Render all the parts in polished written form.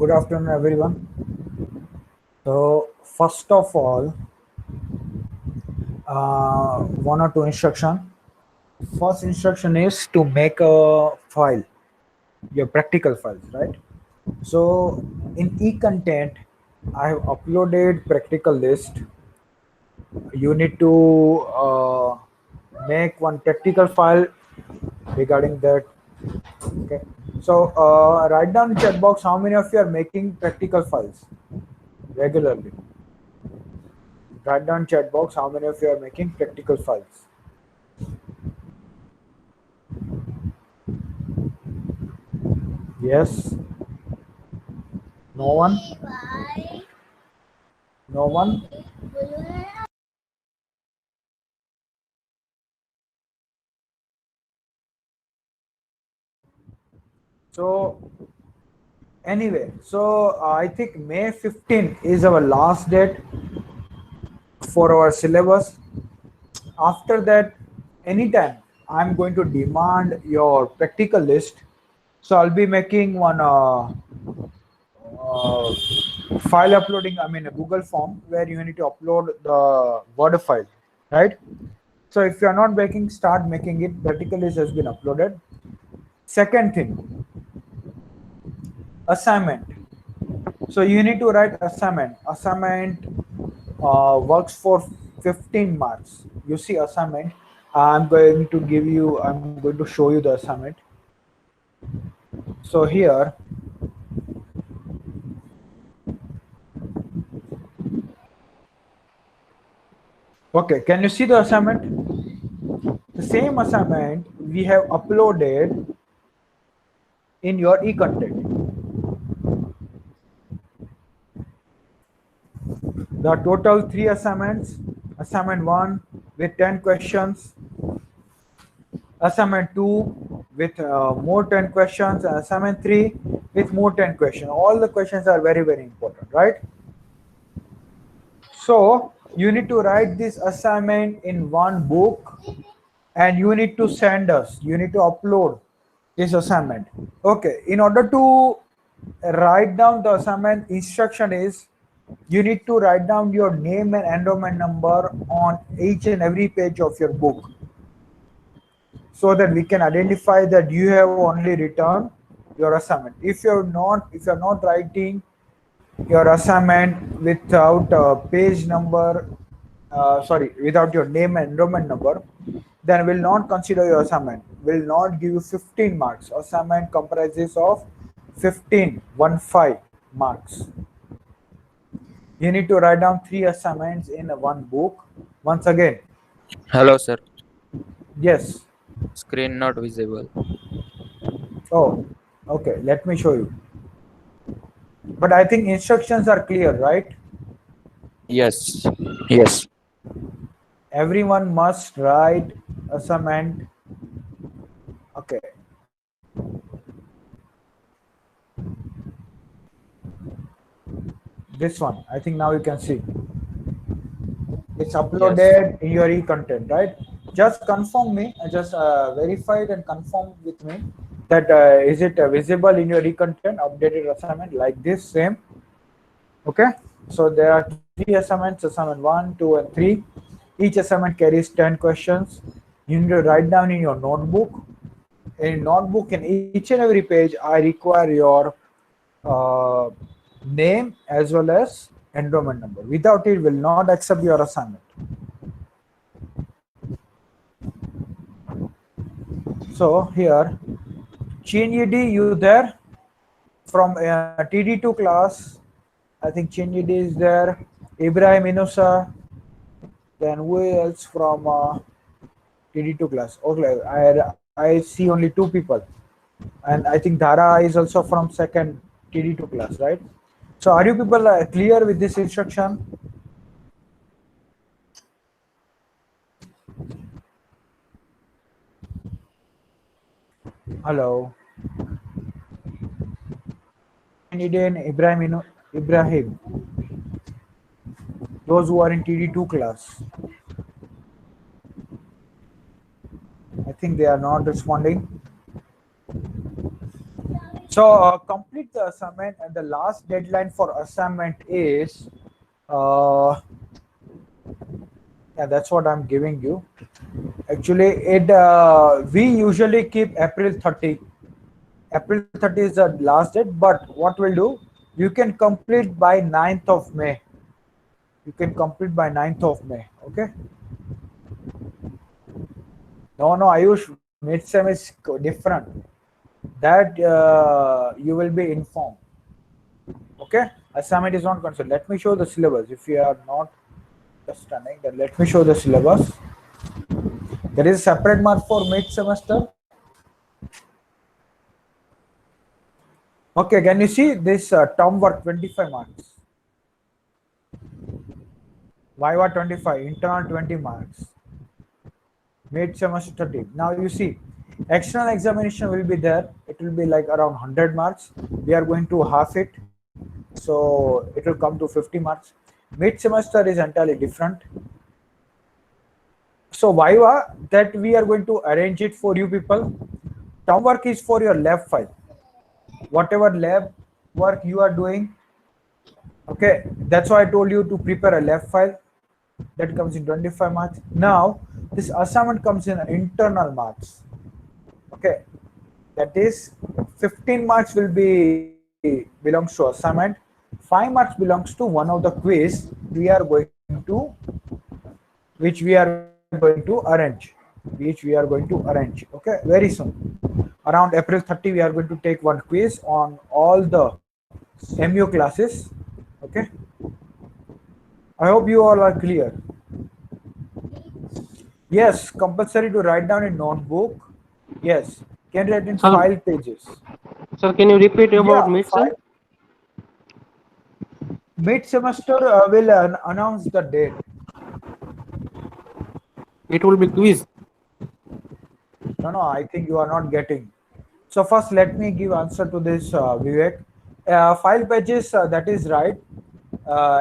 Good afternoon, everyone. So, first of all, one or two instruction. First instruction is to make a file, your practical files, right? So, in e-content, I have uploaded practical list. You need to make one practical file regarding that. Okay. So, write down in chat box how many of you are making practical files regularly. Write down chat box how many of you are making practical files. Yes. No one. No one. So anyway, I think May 15 is our last date for our syllabus. After that, anytime I'm going to demand your practical list. So I'll be making one uh, file uploading. I mean a Google form where you need to upload the Word file, right? So if you are not making, start making it. Practical list has been uploaded. Second thing, assignment. So you need to write assignment. Assignment works for 15 marks. You see assignment. I'm going to show you the assignment. So here, okay, can you see the assignment? The same assignment we have uploaded in your e-content. The total three assignments. Assignment 1 with 10 questions, assignment 2 with more 10 questions, and assignment 3 with more 10 questions. All the questions are very, very important, right? So you need to write this assignment in one book and you need to send us, you need to upload this assignment. Okay, in order to write down the assignment, instruction is you need to write down your name and enrollment number on each and every page of your book, so that we can identify that you have only returned your assignment. If you're not writing your assignment without page number, without your name and enrollment number, then will not consider your assignment, will not give you 15 marks. Assignment comprises of 15 marks. You need to write down three assignments in one book. Once again, Hello, sir. yes. Screen not visible. Oh, okay, let me show you. But I think instructions are clear, right? Yes. Yes. Everyone must write assignment. Okay. This one, I think now you can see. It's Yes. uploaded in your e-content, right? Just confirm me, just verify it and confirm with me that is it visible in your e-content, updated assignment like this, same. Okay. So there are three assignments, assignment 1, 2, and 3. Each assignment carries 10 questions. You need to write down in your notebook. In notebook, in each and every page, I require your uh, name as well as enrollment number. Without it, will not accept your assignment. So here, Chinjidi, you there from TD2 class? I think Chinjidi is there. Ibrahim Inusa. Then who else from TD2 class? Okay, I see only two people, and I think Dhara is also from second TD2 class, right? So are you people clear with this instruction? Hello. Indian Ibrahim, those who are in TD2 class. I think they are not responding. So complete the assignment, and the last deadline for assignment is, uh, yeah, that's what I'm giving you. Actually, it we usually keep April 30. April 30 is the last date, but what we'll do, you can complete by 9th of May. You can complete by 9th of May. Okay. No, no, Ayush, midsem is different. That you will be informed. Okay. Assignment is not concerned. Let me show the syllabus. If you are not understanding, then let me show the syllabus. There is a separate mark for mid semester. Okay, can you see this term work 25 marks? Viva 25, internal 20 marks, mid semester 30. Now you see, external examination will be there. It will be like around 100 marks. We are going to half it, so it will come to 50 marks. Mid semester is entirely different. So Viva, that we are going to arrange it for you people. Term work is for your lab file. Whatever lab work you are doing, okay, that's why I told you to prepare a lab file. That comes in 25 marks. Now this assignment comes in internal marks. Okay, that is 15 marks will be belongs to assignment. 5 marks belongs to one of the quiz we are going to, which we are going to arrange, okay, very soon. Around April 30 we are going to take one quiz on all the MU classes. Okay, I hope you all are clear. Yes, compulsory to write down in notebook. Yes, can write in Sir, 5 pages. sir, can you repeat about Yeah, midsem? five. Mid semester will announce the date. It will be quiz. No, no, I think you are not getting. So first, let me give answer to this, Vivek. 5 pages, that is right.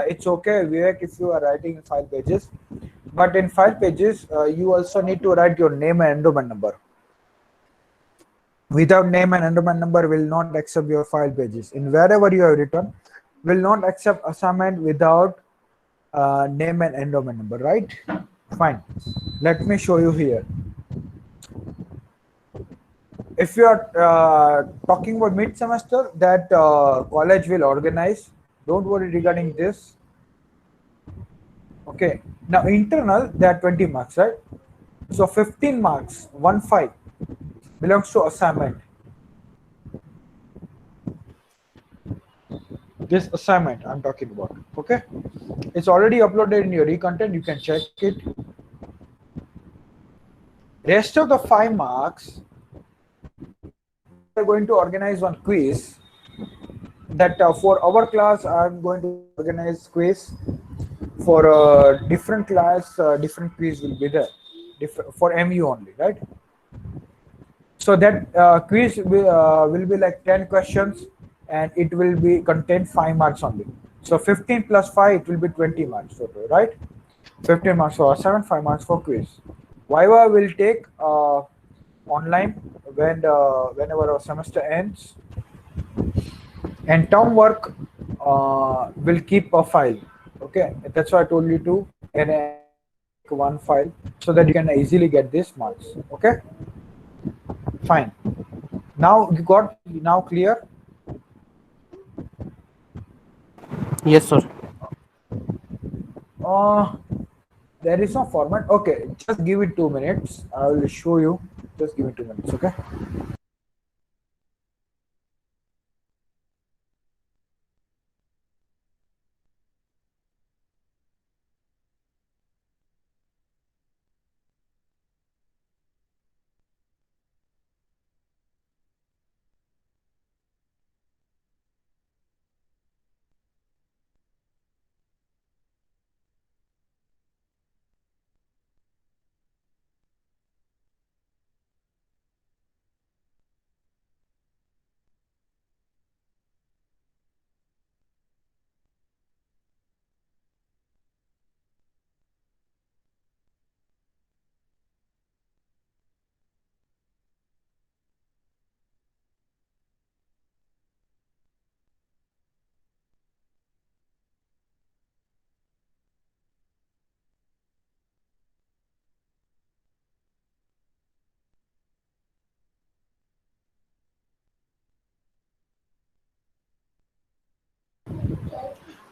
It's okay, Vivek, if you are writing in 5 pages. But in 5 pages, you also need to write your name and enrollment number. Without name and enrollment number, will not accept your 5 pages. In wherever you have written, will not accept assignment without name and enrollment number, right? Fine. Let me show you here. If you are talking about mid semester, that college will organize. Don't worry regarding this. Okay. Now internal, there are 20 marks, right? So 15 marks, 1 5, belongs to assignment. This assignment I'm talking about. Okay. It's already uploaded in your e-content. You can check it. Rest of the 5 marks, we are going to organize one quiz. That for our class, I'm going to organize quiz. For different class, different quiz will be there. For MU only, right? So that quiz will be like 10 questions, and it will be contain 5 marks only. So 15 plus 5, it will be 20 marks total, right? 15 marks for assignment, 5 marks for quiz. Viva will take online whenever our semester ends, and term work will keep a file. Okay, that's why I told you to make one file so that you can easily get these marks. Okay, fine. Now you got now clear. Yes, sir. uh there is no format. Okay, just give it 2 minutes, I will show you. Just give it 2 minutes. Okay.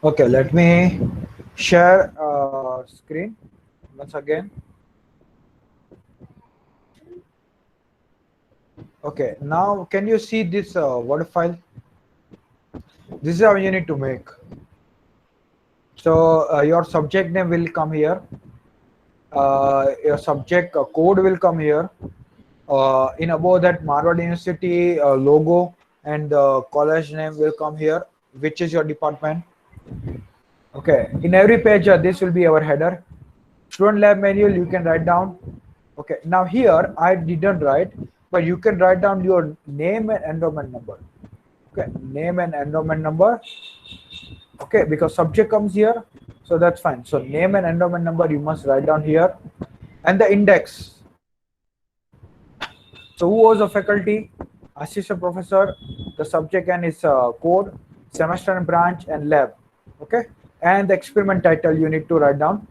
Okay, let me share screen once again. Okay, now can you see this Word file? This is how you need to make. So your subject name will come here. Your subject code will come here. In above that, Marward University logo and the college name will come here, which is your department. Okay, in every page, this will be our header. Student lab manual, you can write down. Okay, now here I didn't write, but you can write down your name and enrollment number. Okay, name and enrollment number. Okay, because subject comes here, so that's fine. So name and enrollment number you must write down here, and the index. So who was a faculty, assistant professor, the subject and its code, semester and branch and lab. Okay, and the experiment title you need to write down.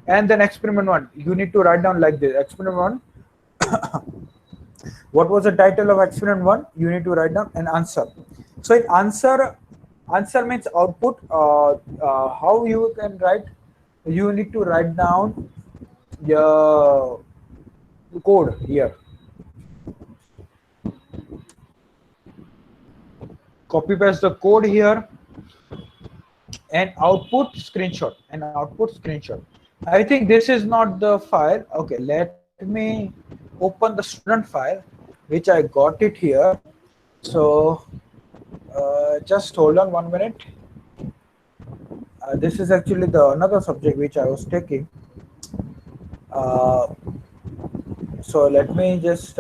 And then experiment one, you need to write down like this. Experiment one. What was the title of experiment one? You need to write down an answer. So in answer means output. How you can write? You need to write down the code here. Copy paste the code here and output screenshot and output screenshot. I think this is not the file. Okay, let me open the student file, which I got it here. So just hold on 1 minute. This is actually the another subject which I was taking. Uh, so let me just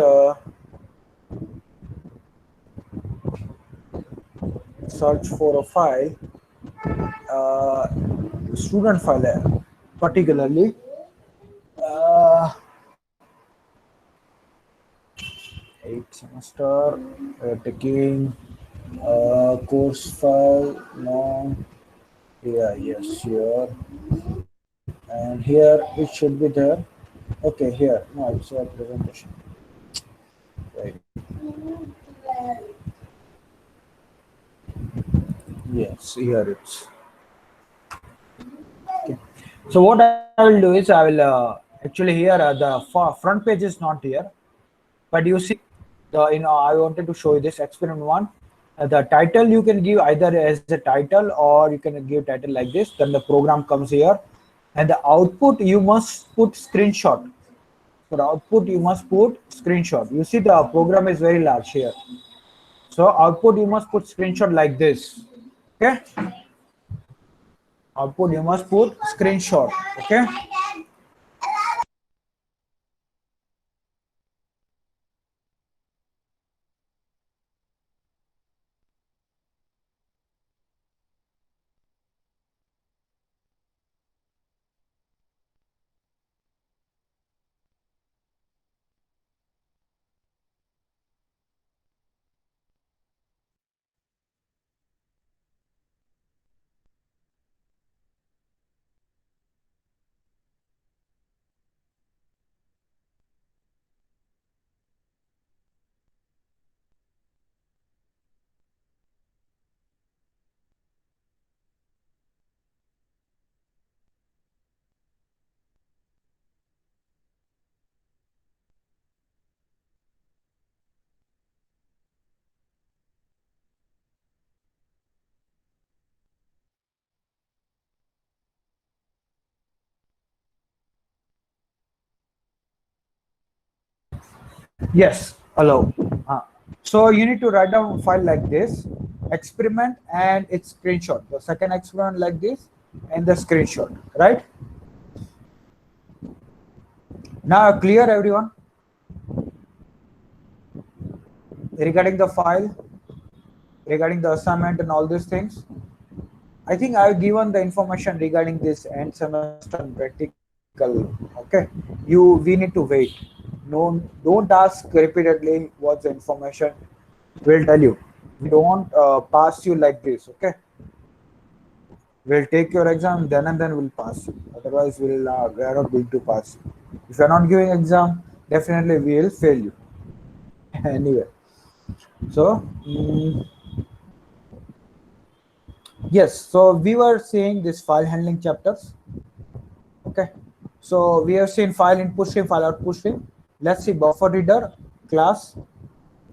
search for a file, student file particularly. Uh, 8th semester, taking course file. No, yeah, yes, here, and here it should be there. Okay, here, no, it's a presentation. Right. Yes, here it's. Okay. So what I will do is I will actually here the front page is not here, but you see the I wanted to show you this experiment one. The title you can give either as a title or you can give title like this. Then the program comes here, and the output you must put screenshot. For output you must put screenshot. You see the program is very large here. So output you must put screenshot like this. Okay. Output you must put screenshot. Okay. Yes, allow. So you need to write down a file like this, experiment and its screenshot. The second experiment like this and the screenshot, right? Now clear everyone regarding the file, regarding the assignment and all these things. I think I've given the information regarding this end semester and practical. Okay, we need to wait. No, don't ask repeatedly what's the information. We'll tell you. We don't pass you like this. Okay, we'll take your exam then and then we'll pass you. Otherwise, we are not going to pass you. If you're not giving exam, definitely we will fail you. Anyway, so Yes, so we were seeing this file handling chapters. Okay, so we have seen file input stream, file output stream. Let's see buffer reader class.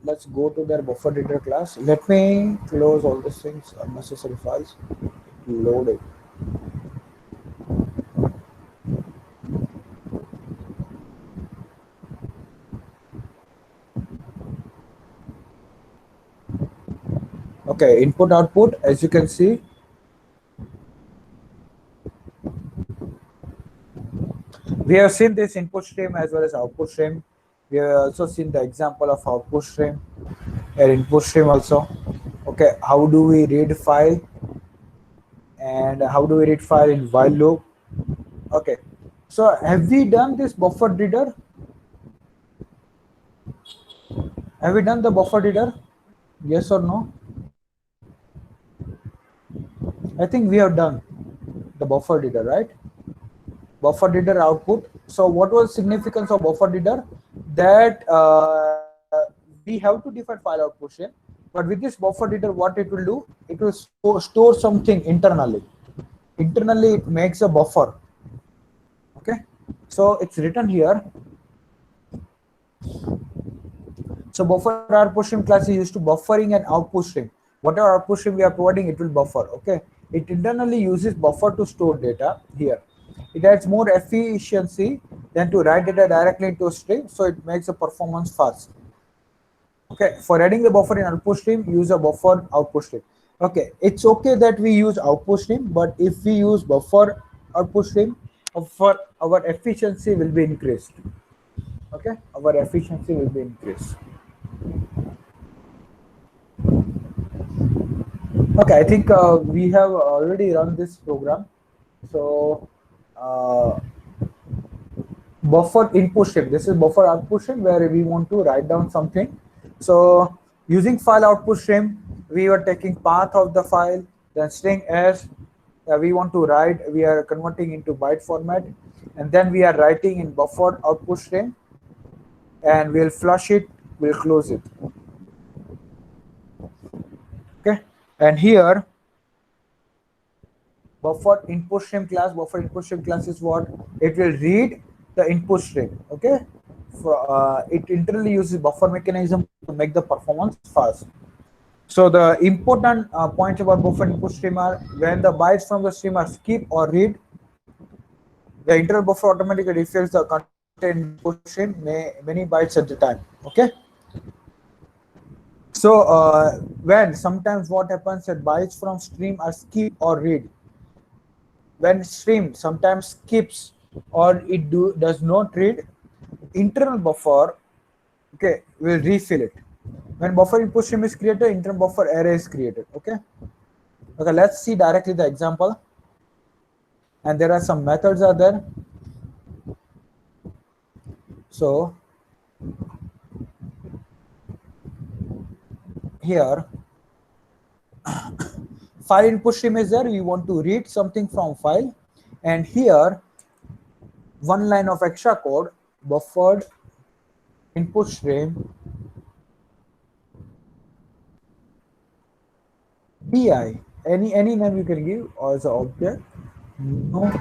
Let's go to their buffer reader class. Let me close all these things, unnecessary files. Load it. Okay, input output, as you can see, we have seen this input stream as well as output stream. We have also seen the example of output stream and input stream also. Okay, how do we read file and how do we read file in while loop? Okay, so have we done this buffer reader? Have we done the buffer reader? Yes or no? I think we have done the buffer reader, right? Buffer reader output. So what was significance of buffer reader? That we have to define file output stream, but with this buffer reader, what it will do? It will store something internally. Internally, it makes a buffer. Okay, so it's written here. So buffer output stream class is used to buffering an output stream. Whatever output stream we are providing, it will buffer. Okay, it internally uses buffer to store data here. It adds more efficiency than to write data directly into a stream, so it makes the performance fast. Okay, for adding the buffer in output stream, use a buffer output stream. Okay, it's okay that we use output stream, but if we use buffer output stream, for our efficiency will be increased. Okay, our efficiency will be increased. Okay, I think we have already run this program. So buffer input stream, this is buffer output stream where we want to write down something. So using file output stream, we were taking path of the file, then string s, we want to write, we are converting into byte format, and then we are writing in buffer output stream, and we'll flush it, we'll close it. Okay, and here buffer input stream class, buffer input stream class is what? It will read the input stream. Okay, it internally uses buffer mechanism to make the performance fast. So the important points about buffer input stream are when the bytes from the stream are skip or read, the internal buffer automatically refills the content input stream many bytes at the time. Okay. So when sometimes what happens that bytes from stream are skip or read, when stream sometimes skips or it does not read, internal buffer, okay, will refill it. When buffer input stream is created, internal buffer array is created. Okay, okay, let's see directly the example, and there are some methods are there. So here file input stream is there, we want to read something from file, and here one line of extra code, buffered input stream bi, any name you can give as an object, no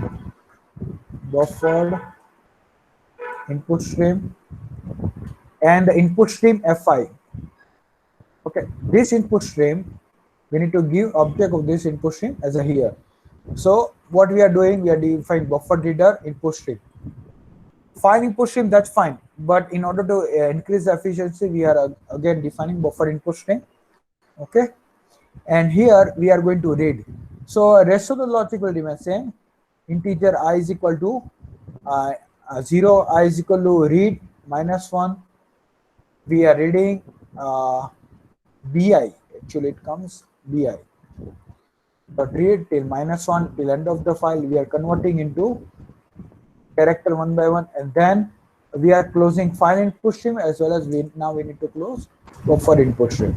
buffered input stream, and the input stream fi. Okay, this input stream we need to give object of this input stream as a here. So what we are doing, we are defining buffer reader input stream. File input stream, that's fine, but in order to increase the efficiency, we are again defining buffer input stream. Okay, and here we are going to read. So rest of the logic will remain same. Integer I is equal to 0, I is equal to read -1. We are reading bi, actually it comes bi, but read till -1 till end of the file. We are converting into character one by one, and then we are closing file input stream as well as now we need to close buffer input stream.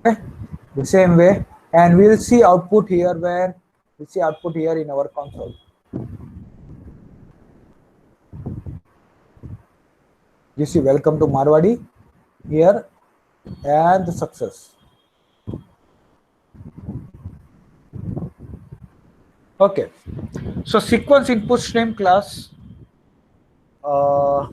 Okay, the same way, and we'll see output here where we see output here in our console. You see welcome to Marwadi here and the success. Okay, so sequence input stream class. Uh,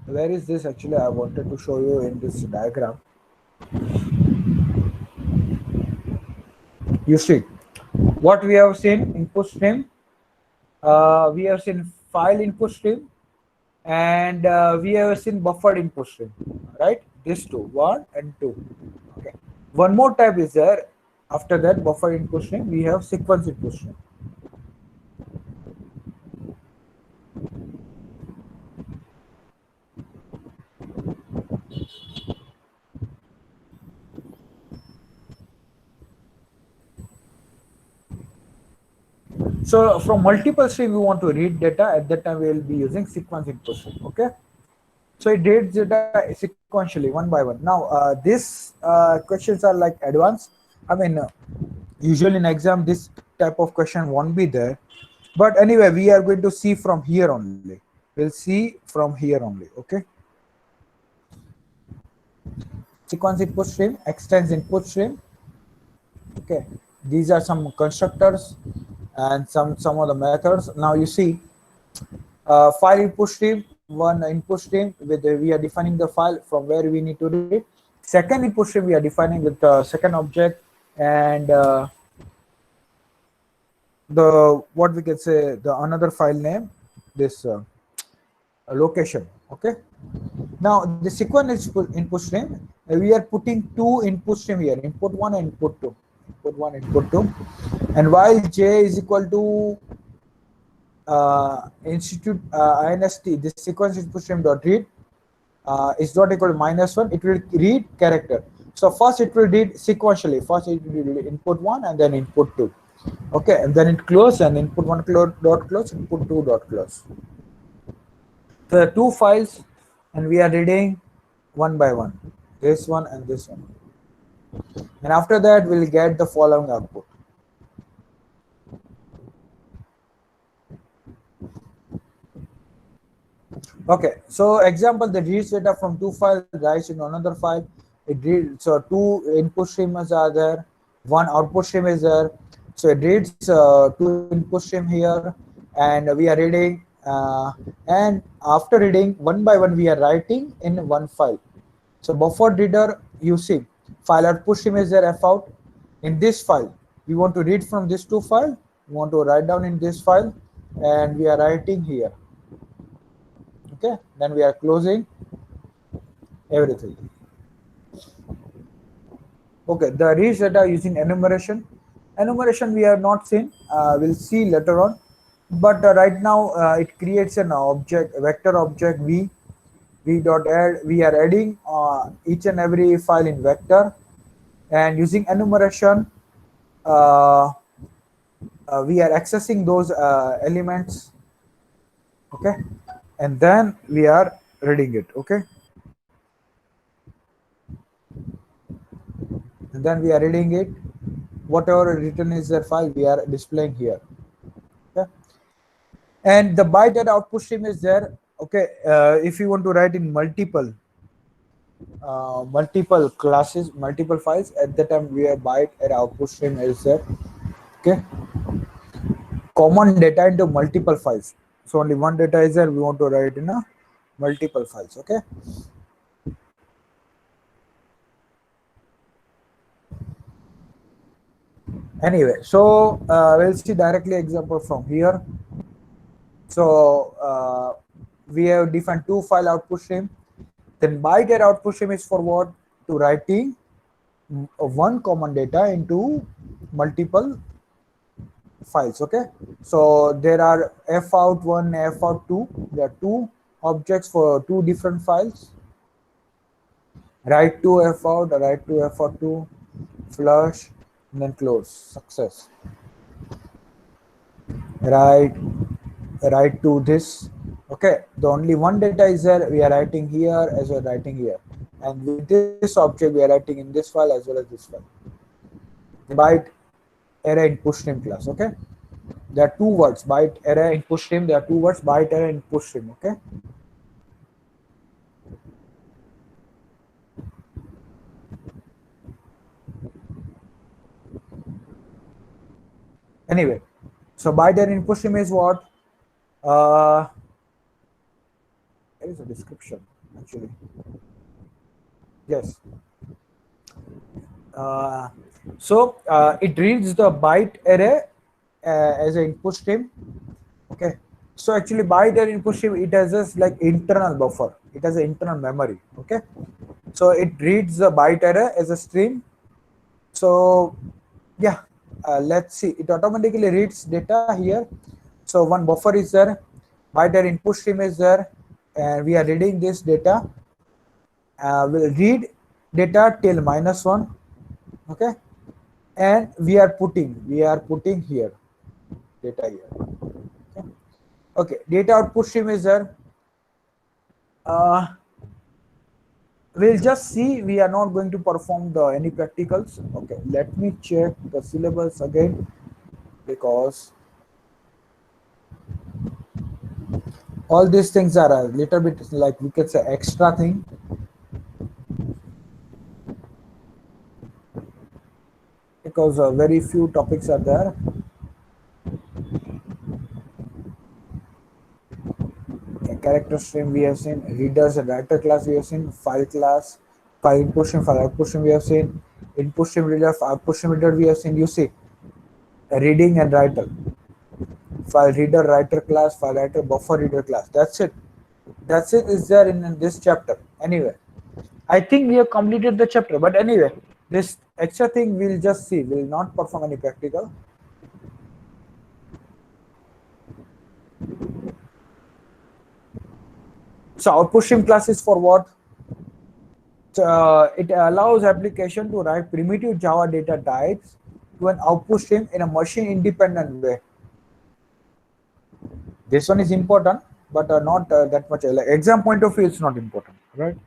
where is this actually? I wanted to show you in this diagram. You see what we have seen input stream. We have seen file input stream, and we have seen buffered input stream, right? These two, one and two. Okay, one more type is there. After that buffered input stream, we have sequence input stream. So from multiple stream we want to read data. At that time we will be using sequence input stream. Okay, so it reads data sequentially one by one. Now these questions are like advanced. I mean, usually in exam this type of question won't be there, but anyway we are going to see from here only. We'll see from here only. Okay, sequence input stream, extends input stream. Okay, these are some constructors and some of the methods. Now you see file input stream, one input stream with we are defining the file from where we need to read. Second input stream we are defining with the second object, and the what we can say the another file name, this location. Okay, now the sequence input stream, we are putting two input stream here, input one and input two, input one, input two, and while j is equal to institute inst, this sequence input stream dot read is not equal to -1, it will read character. So first it will read sequentially. First it will read input one and then input two. Okay, and then it close, and input one dot close, input two dot close. The two files, and we are reading one by one, this one and this one. And after that we'll get the following output. Okay, so example, the reads data from two files, writes in another file. It reads, so two input streams are there, one output stream is there. So it reads two input stream here, and we are reading, and after reading one by one, we are writing in one file. So buffered reader, you see, file output stream is there, f out. In this file, we want to read from this two file. We want to write down in this file, and we are writing here. Okay, then we are closing everything. Okay, the reads data using enumeration. Enumeration we have not seen, we'll see later on, but right now it creates an object, vector object v dot add. We are adding each and every file in vector, and using enumeration we are accessing those elements. Okay, and then we are reading it. Okay, and then we are reading it. Whatever written is the file, we are displaying here. Okay, and the byte data output stream is there. Okay, if you want to write in multiple classes, multiple files, at that time we have byte data output stream is there. Okay, common data into multiple files. So only one data is there, we want to write in a multiple files. Okay, anyway, so we'll see directly example from here. So we have defined two file output stream. Then byte data output stream is for what? To writing one common data into multiple files. Okay, so there are fout1, fout2. There are two objects for two different files. Write to fout, write to fout2, flush, and then close. Success. Write to this. Okay, the only one data is there, we are writing here as well, writing here, and with this object we are writing in this file as well as this file. Byte array input stream class. Okay, there are two words, byte array input stream. There are two words, byte array input stream. Okay, Anyway, so byte array input stream is what? Uh, there is a description actually. Yes. Uh, it reads the byte array as an input stream. Okay. So actually byte array input stream, it has this like internal buffer. It has an internal memory. Okay. So it reads the byte array as a stream. So yeah, let's see. It automatically reads data here. So one buffer is there, byte array input stream is there, and we are reading this data. We'll read data till -1. Okay, and we are putting here data here. Okay, data output stream is there. We'll just see, we are not going to perform any practicals. Okay, let me check the syllabus again, because all these things are a little bit like, we can say, extra thing. Because very few topics are there. A character stream we have seen, readers and writer class we have seen, file class, file input stream, file output stream we have seen, input stream reader, output stream reader we have seen. You see, reading and writer, file reader, writer class, file writer, buffer reader class. That's it. That's it is there in this chapter. Anyway, I think we have completed the chapter. But anyway, this extra thing we'll just see. We'll not perform any practical. So output stream class is for what? It allows application to write primitive Java data types to an output stream in a machine independent way. This one is important, but not that much. Like exam point of view, it's not important, right?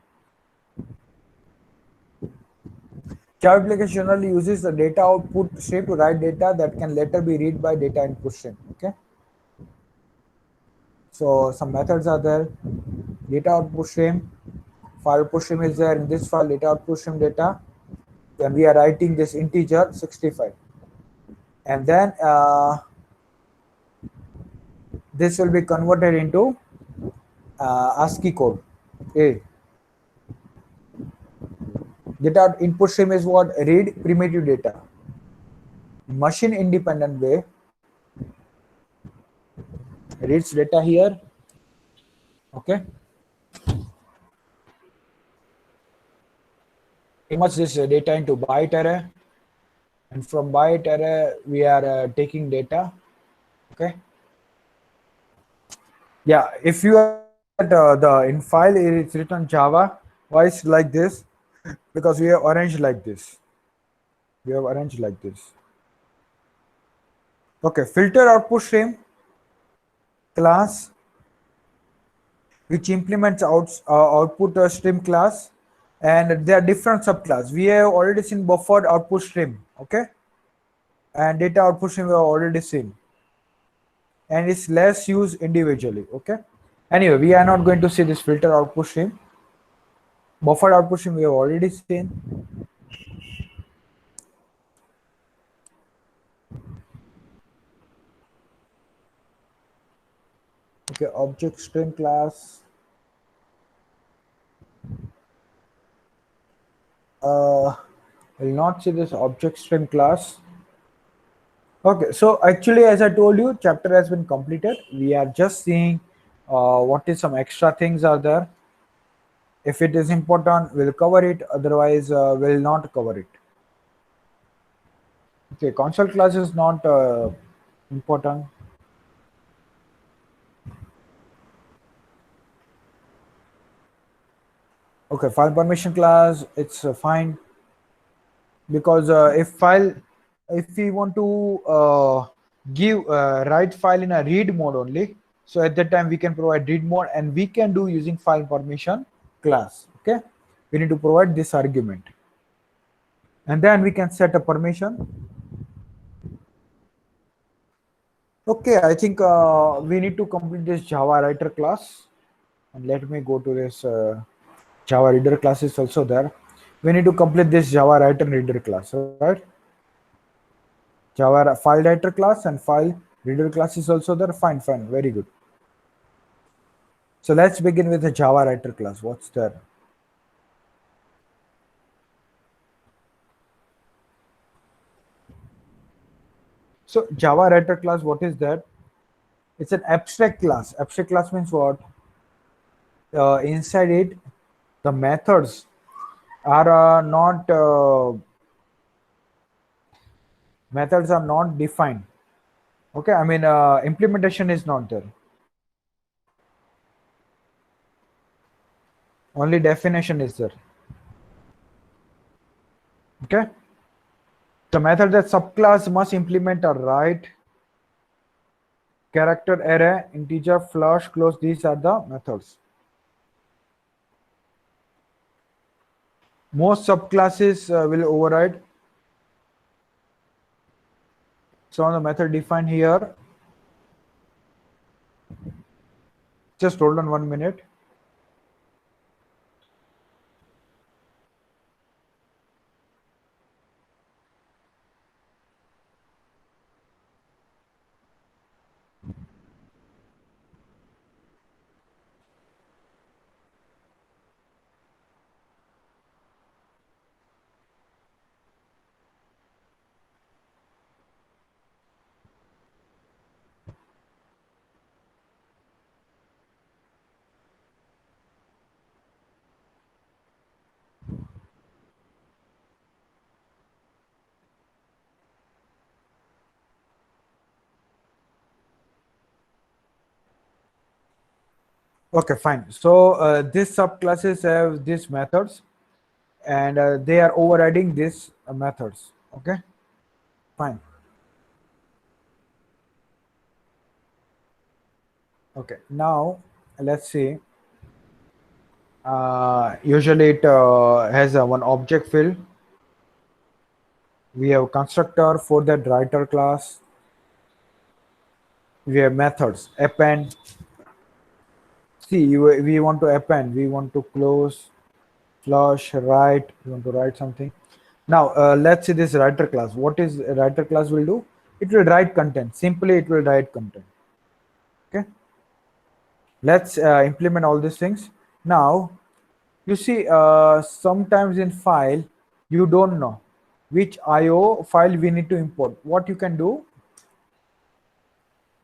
Java application generally uses the data output stream to write data that can later be read by data input stream. Okay. So some methods are there. Data output stream, file output stream is there. In this file, data output stream data. Then we are writing this integer 65, and then this will be converted into ASCII code. A. Data input stream is what? Read primitive data. Machine independent way. Reads data here. Okay. Converts this data into byte array, and from byte array we are taking data. Okay. Yeah, if you are in file it's written Java, why it's like this? Because we have arranged like this. Okay, filter output stream class, which implements output stream class, and there are different subclass. We have already seen buffered output stream, okay, and data output stream we have already seen, and it's less used individually. Okay, anyway, we are not going to see this filter output stream. Buffered output stream we have already seen. Okay, object stream class. Will not see this object stream class. Okay, so actually, as I told you, chapter has been completed. We are just seeing what is some extra things are there. If it is important, we'll cover it. Otherwise, we'll not cover it. Okay, console class is not important. Okay, file permission class, it's fine, because if we want to give write file in a read mode only, so at that time we can provide read mode, and we can do using file permission class. Okay, we need to provide this argument, and then we can set a permission. Okay, I think we need to complete this Java writer class, and let me go to this Java reader class is also there. We need to complete this Java writer and reader class, right? Java file writer class and file reader class is also there. Fine, fine, very good. So let's begin with the Java writer class. What's there? So Java writer class, what is that? It's an abstract class. Abstract class means what? Inside it, the methods are not methods are not defined. Okay, I mean implementation is not there. Only definition is there. Okay. The method that subclass must implement are write, character array, integer, flush, close. These are the methods. Most subclasses will override. So the method defined here. Just hold on 1 minute. Okay, fine. So these subclasses have these methods, and they are overriding these methods. Okay, fine. Okay, now let's see. Usually it has one object field. We have constructor for that writer class. We have methods append. See, we want to append. We want to close, flush, write. We want to write something. Now let's see this writer class. What is a writer class will do? It will write content. Simply, it will write content. Okay. Let's implement all these things. Now, you see, sometimes in file, you don't know which IO file we need to import. What you can do,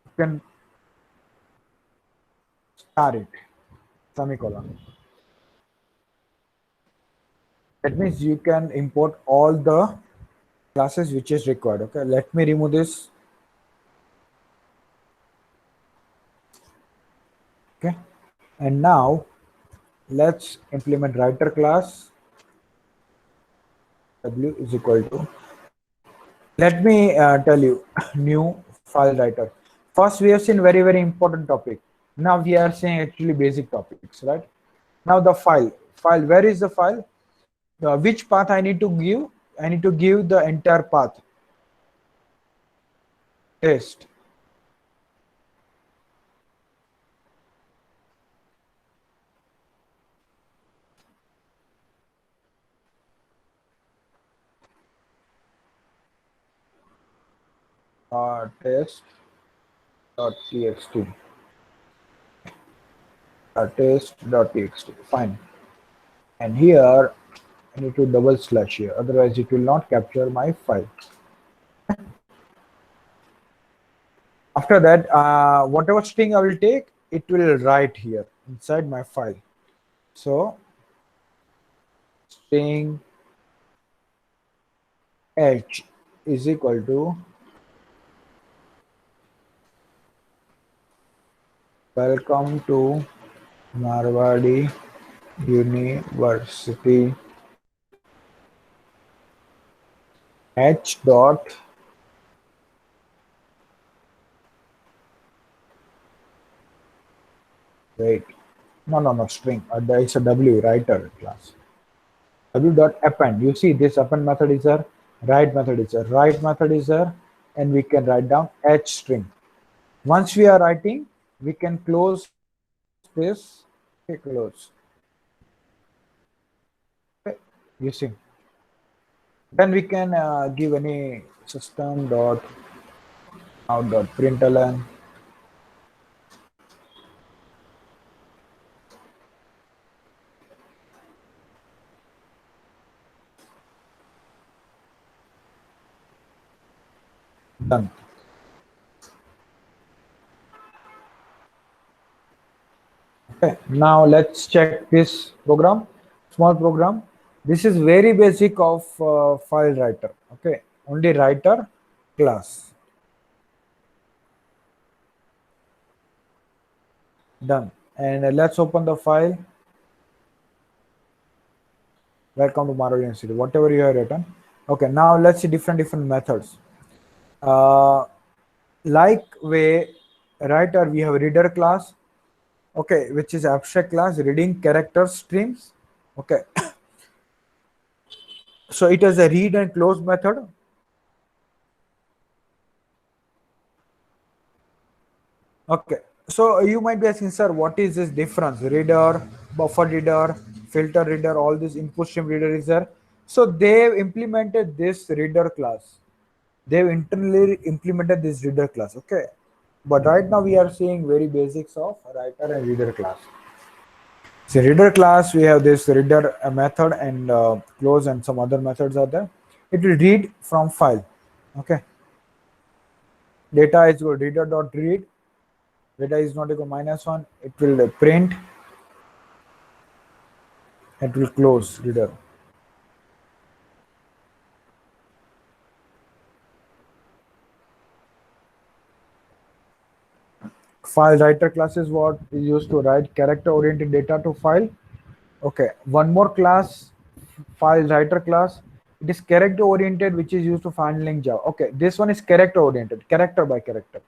you can star it, semicolon. That means you can import all the classes which is required. Okay, let me remove this. Okay, and now let's implement writer class. W is equal to, let me tell you, new file writer. First, we have seen very important topic. Now we are seeing actually basic topics, right? Now the file, where is the file? Which path I need to give? I need to give the entire path. Test. Test.txt. Test.txt. Fine. And here I need to double slash here, otherwise it will not capture my file. After that, whatever string I will take, it will write here inside my file. So string h is equal to welcome to Marwadi University h dot wait no string it's a w writer class. W dot append. You see this append method is there, write method is there, write method is there, and we can write down h string. Once we are writing, we can close this. Okay, close. Okay, you see. Then we can give any system dot out dot println done. Okay, now let's check this program, small program. This is very basic of file writer. Okay, only writer class. Done. And let's open the file. Welcome to Marvel University. Whatever you have written. Okay, now let's see different methods. Like way writer, we have reader class. Okay, which is abstract class reading character streams. Okay, so it is a read and close method. Okay, so you might be asking, sir, what is this difference? Reader, buffer reader, filter reader, all this input stream reader is there. So they've implemented this reader class. They've internally implemented this reader class. Okay, but right now we are seeing very basics of writer and reader class. So reader class, we have this reader method and close and some other methods are there. It will read from file. Okay, data is equal reader dot read. Data is not equal -1. It will print. It will close reader. File writer class is what is used to write character oriented data to file. Okay, one more class, file writer class. It is character oriented, which is used to handling Java. Okay, this one is character oriented, character by character.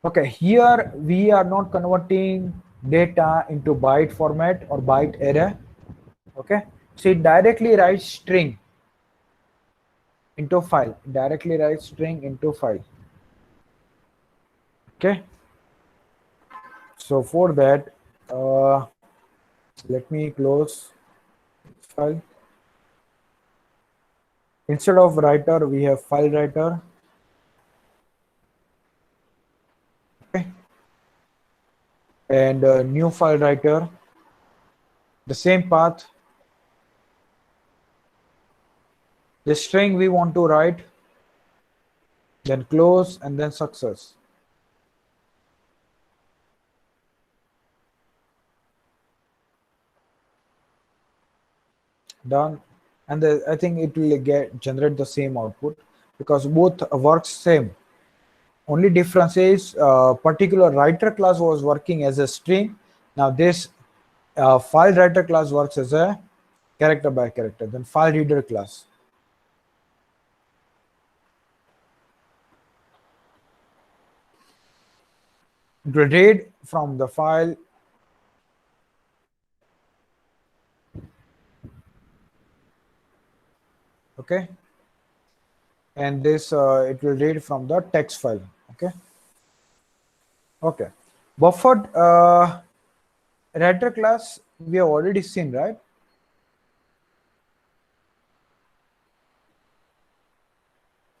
Okay, here we are not converting data into byte format or byte array. Okay, so it directly writes string into file, directly writes string into file. Okay, so for that, let me close file. Instead of writer, we have file writer. Okay, and new file writer, the same path. The string we want to write, then close, and then success. Done. And I think it will generate the same output because both works same. Only difference is particular writer class was working as a string. Now this file writer class works as a character by character. Then file reader class. It will read from the file. Okay, and this it will read from the text file. Okay, okay. Buffered writer class we have already seen, right?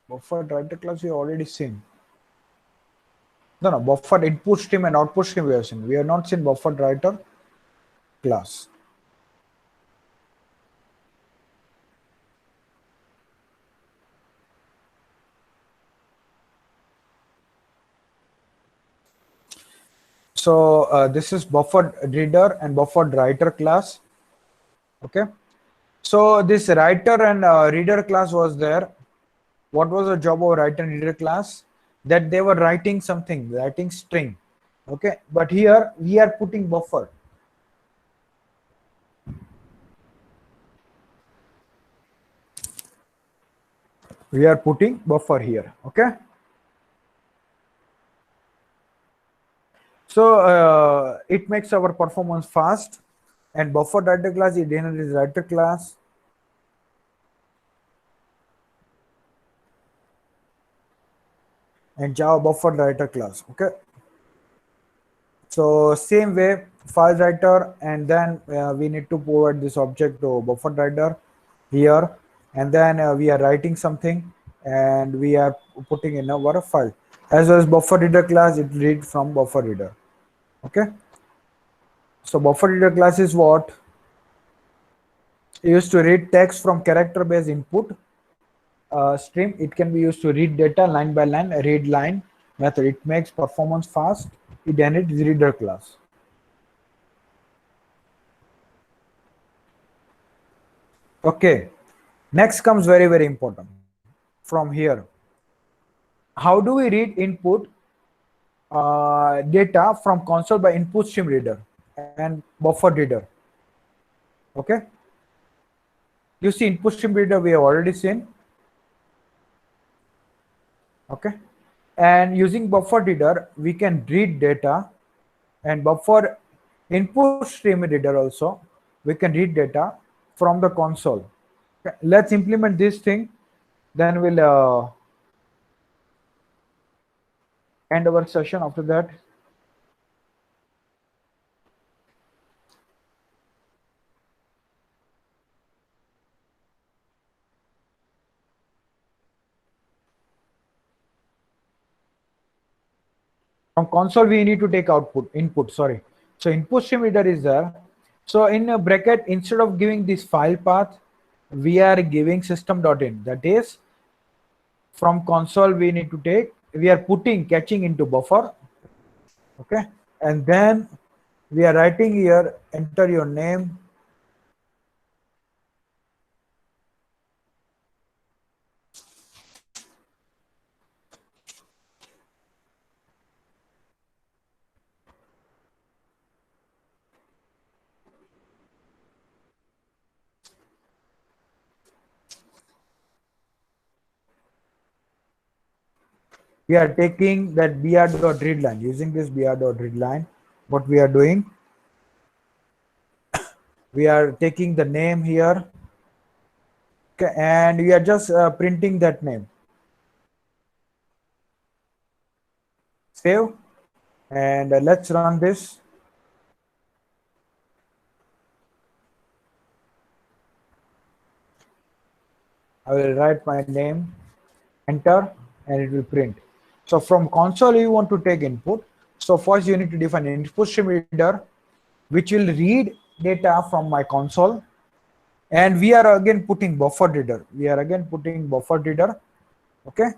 Buffered writer class we have already seen. No, buffered input stream and output stream we have seen. We have not seen buffered writer class. So this is buffered reader and buffered writer class. Okay, so this writer and reader class was there. What was the job of writer and reader class? That they were writing something, writing string. Okay, but here we are putting buffer. We are putting buffer here. Okay, so it makes our performance fast. And buffer writer class is writer class. And Java buffer writer class. Okay, so same way file writer, and then we need to provide this object to buffer writer here. and then we are writing something, and we are putting in our file. As well as buffer reader class, it read from buffer reader. Okay, so buffer reader class is what used to read text from character based input stream. It can be used to read data line by line, read line method. It makes performance fast. It inherits reader class. Okay, next comes very important from here. How do we read input data from console by input stream reader and buffer reader? Okay, you see input stream reader we have already seen. Okay, and using buffer reader we can read data, and buffer input stream reader also we can read data from the console. Okay, let's implement this thing, then we'll end our session after that. From console we need to take input, sorry. So input stream reader is there. So in a bracket, instead of giving this file path, we are giving system.in. That is, from console we need to take, we are catching into buffer. Okay, and then we are writing here, enter your name, we are taking that br.readline. Using this br.readline, what we are doing, we are taking the name here. Okay, and we are just printing that name. Save, and let's run this. I will write my name, enter, and it will print. So from console you want to take input. So first you need to define an input stream reader which will read data from my console, and we are again putting buffer reader. Okay,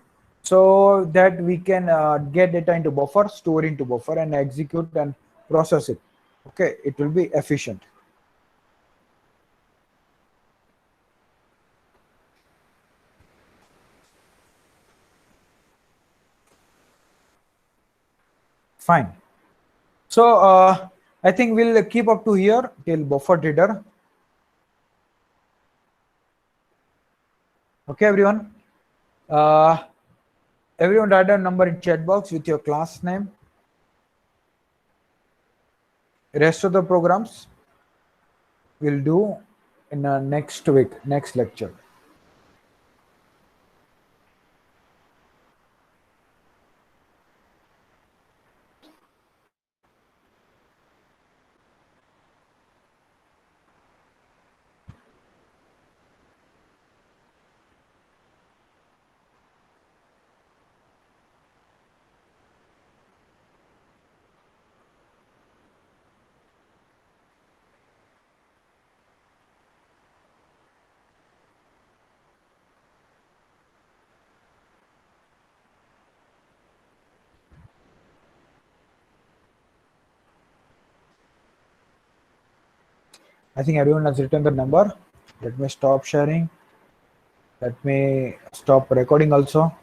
so that we can get data into buffer, store into buffer, and execute and process it. Okay, it will be efficient. Fine. So I think we'll keep up to here till buffer reader. Okay, everyone. Everyone write a number in chat box with your class name. Rest of the programs we'll do in next week, next lecture. I think everyone has written the number. Let me stop sharing. Let me stop recording also.